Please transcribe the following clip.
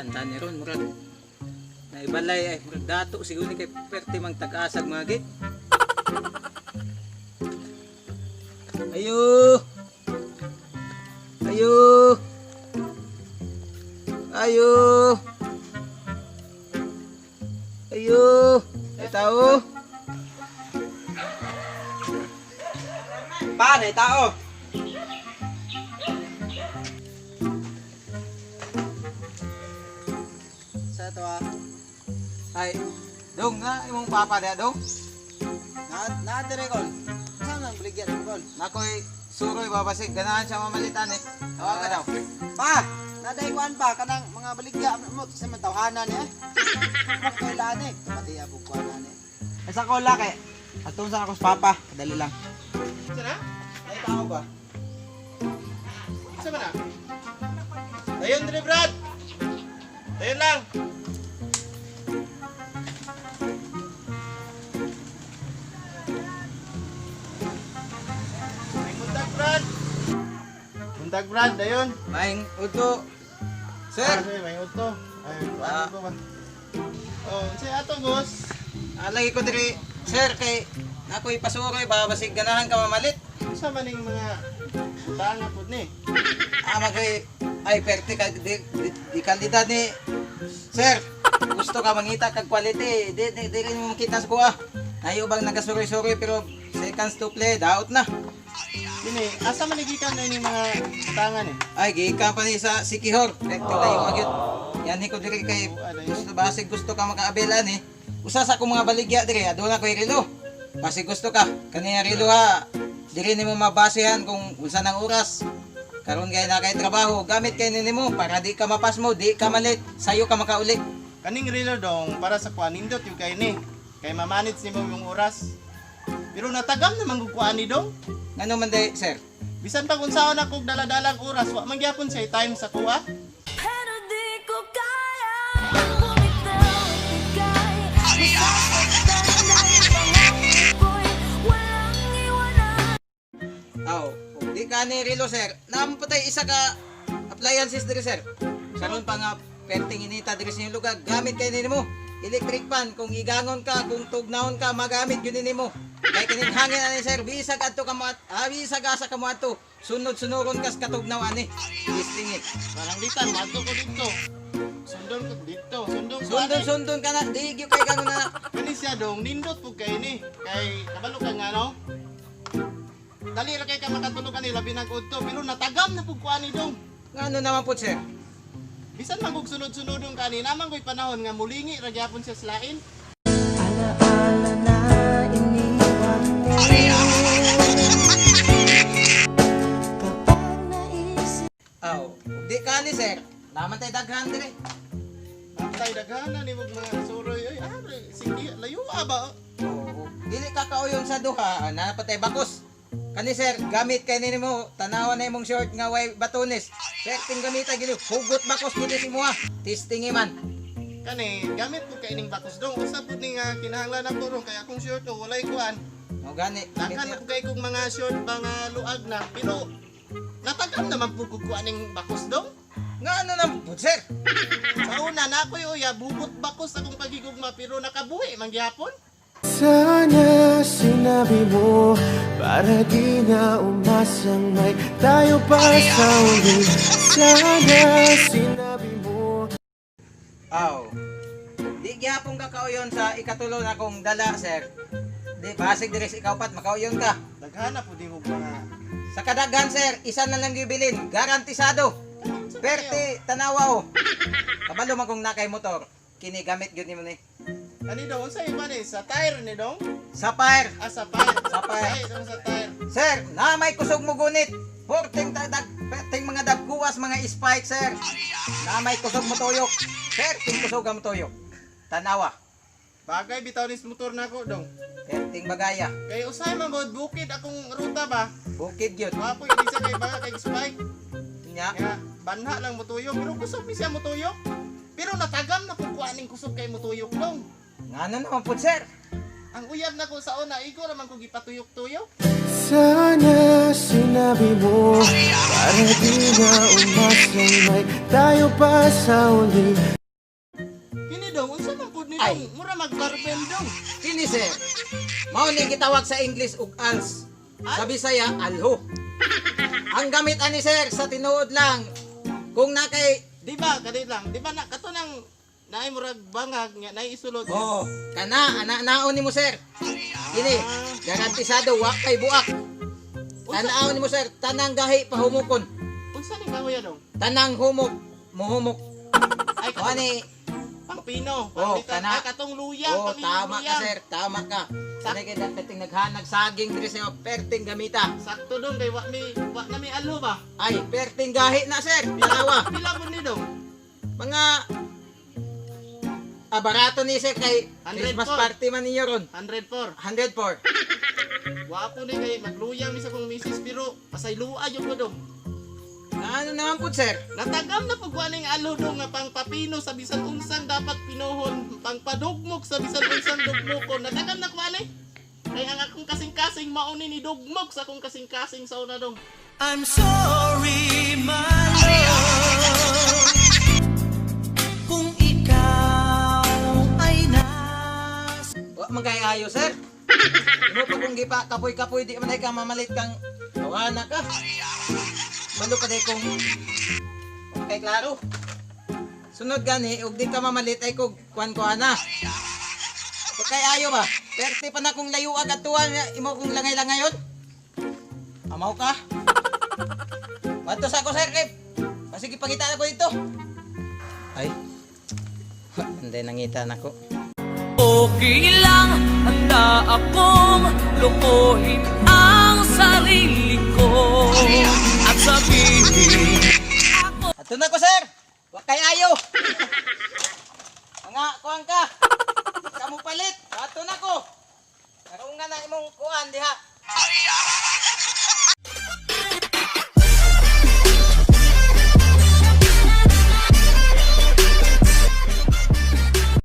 tanda ni ron murag naibalay ay murag dato siguro ni kay perti mang tag-asag mga git. Ayo. Ayo. Ayo. Ayo. Ay tao. Pa, na tao. Sa to ah. Ay, dong nga imong papa dia dong. Na dire kol. Saan ang bligyan mo kol? Nakoy suroy babasig ganahan siya mamalitan eh. Tawa ka daw. Pa, naday kuan pa kanang mga baligya mo sa matawhanan eh. Kailan eh, pati abog kuanan eh. Asa ko laki. Atong sa ako sa papa, dali lang. Sana? Ay tao ba? Saan na? Dayon dire Brad. Dayon lang. May kuntak Brad. Kuntak Brad, dayon. Maing uto. Sir, May uto. Ay, ano ko ba? Oh, si ato boss. lagi ko diri. Sir, kay nakoy pasuroy babasig ganahan ka mamalit. Sa maning mga utang pud ni. Magay ay perti ka di kandidad ni. Sir, gusto ka mangita kag quality. Di rin mo makita sa kuha. Ayo bang nagasuroy-suroy pero seconds to play, daot na. Dini, asa man gikan na ining mga utangan eh? Ay, gikan pa ni sa Sikihor. Rekto tayo magyud. Yan ko diri kay gusto basig gusto ka makaabelan eh. Usa sa akong mga baligya diri, aduna koy relo. Basig gusto ka, kaniya relo ha. Diri nimo mabasehan kung unsa nang oras. Karon kay na kay trabaho, gamit kay nimo para di ka mapas mo, di ka malit, sayo ka makauli. Kaning relo dong para sa kuan nindot yung kay ni. Kay mamanage nimo yung oras. Pero natagam naman gud kuan ni dong. Ngano man day, sir? Bisan pa kung saan ako daladalang oras, wa man gyapon siya time sa kuha. Pero di ko kaya bumitaw at bigay. Masasaktan na yung pangangit ko'y walang iwanan. Aw, kung di ka ni relo, sir, nampatay isa ka appliances diri, sir. Karon pa nga perting inita diri sa inyong lugar, gamit kay nimo. Electric fan, kung igangon ka, kung tugnawon ka, magamit yun nimo. Kay kining hangin ani sir, bisag adto ka mo bisag asa ka mo adto. Sunod-sunuron kas katugnaw ani. Listingit. Parang litan, mato ko dito. Sundon ko dito, sundon ko. Sundon-sundon ka na, di gyud kay ganun na. Kani siya dong nindot pug kay ni. Kay kabalo ka nga no. Dali ra kay ka makatulog kanila binag udto, pero natagam na pug kuan ni dong. Ngano naman po sir? Bisan man kog sunod-sunodong kani, naman ko'y panahon nga mulingi ra gyapon siya sa lain. Alaala na iniwan mo. Kapag naisip Aw, di ka ni sir. Naman tay daghan diri. Antay daghana ni mga suroy ay sige layo ba? Oo. Dili ka kauyon sa duha, napatay bakos. Kani sir, gamit kay nimo, tanawan na imong short nga way batunis. Sir, ting gamita gini, hugot bakos gini si mo ha. Testingi man. Kani gamit ko kay ining bakos dong usa pud ni nga kinahanglan ako ron kay akong short o walay kuan. O gani. Nakan ko kay kog mga short mga luag na pero natagam naman pud ko aning bakos dong. Nga ano na po sir? Sa una na ako'y uya bubot bakos akong pagigugma pero nakabuhi man gyapon. Sana sinabi mo para di na umasang may tayo pa sa uli. Sana sinabi mo. Aw. Di gyapon ka kauyon sa ikatulo na kong dala sir. Di basig diri sa ikaw pat makauyon ka. Daghana pud mo mga Sa kadaghan sir, isa na lang gibilin, garantisado. Perti tanawa o. Kabalo man kung nakay motor, kini gamit gyud nimo ni. Ani dong unsa iba ni sa tire ni dong? Sapphire. Sa tire. Sapphire. Ay, dong sa tire. Sir, na may kusog mo gunit. Perting mga dagkuwas, mga spike sir. Na may kusog mo tuyok. Perting kusog mo tuyok. Tanawa. Bagay bitaw ni motor nako dong. Perting bagaya. Kay usay man bod bukid akong ruta ba? Bukid yun. Wapo hindi siya kay baga kay spike. Nya. Kaya banha lang mutuyok pero kusog ni siya mutuyok. Pero natagam na kung kuaning kusog kay mutuyok dong. Ngano naman po sir? Ang uyab na ko sa una, igo raman ko gipatuyok-tuyok. Sana sinabi mo para di na umasang may tayo pa sa uli. Kini dong, unsa man pud ni Ay. dong? Mura magbarben dong. Kini sir, mao ni gitawag sa English og als. Sa Bisaya, alho. Ang gamit ani sir sa tinuod lang kung nakay Di ba, kadit lang. Di ba na kato nang naay murag bangag nga naay isulod. oh, kana ana-naon nimo sir. Kini, garantisado wa kay buak. Tanaon nimo sir, tanang gahi pahumukon. Unsa ni kahoy dong? Tanang humok, muhumok. Ay O ani, pang pino, Oh, pang kana. katong luyang, oh, pamilya tama ka luyang. sir, tama ka. Sanay kay dating naghanag saging diri sa perting gamita. Sakto dong kay wa na mi alo ba? Ay, perting gahi na sir, dalawa. Pila po ni dong? Mga barato ni sir kay 100 Christmas po. party man ninyo ron. 104. 104. Wa po ni kay magluyang mi sa kong misis pero pasayloa jud ko dong. Ano naman po sir? Natagam na pag ning alo dong nga pang papino sa bisan unsang dapat pinuhon, pang padugmok sa bisan unsang dugmokon. Natagam na ko ani. Kay ang akong kasing-kasing mauni ni dugmok sa akong kasing-kasing sa una dong. I'm sorry, my love, kung ikaw ay Wa man kay ayo sir. Mo pa kung gipa kapoy-kapoy di man ay ka mamalit kang tawana ka. Balo pa day kung kay klaro. Sunod gani ug di ka mamalit ay kog kuan ko ana. Wa kay ayo ba? Perti pa na kung layo agad tuwan imo kung langay-langayon. Amaw ka. Wato sa ako sir kay sige pangita na ko dito. Ay. Hindi nangita na ko. okay lang, handa akong lukuhin ang sarili ko at sabihin Ato na ko sir. Wa kay ayo. Mga kuan ka. Kamu palit. Ato na ko. Karon nga na imong kuan diha.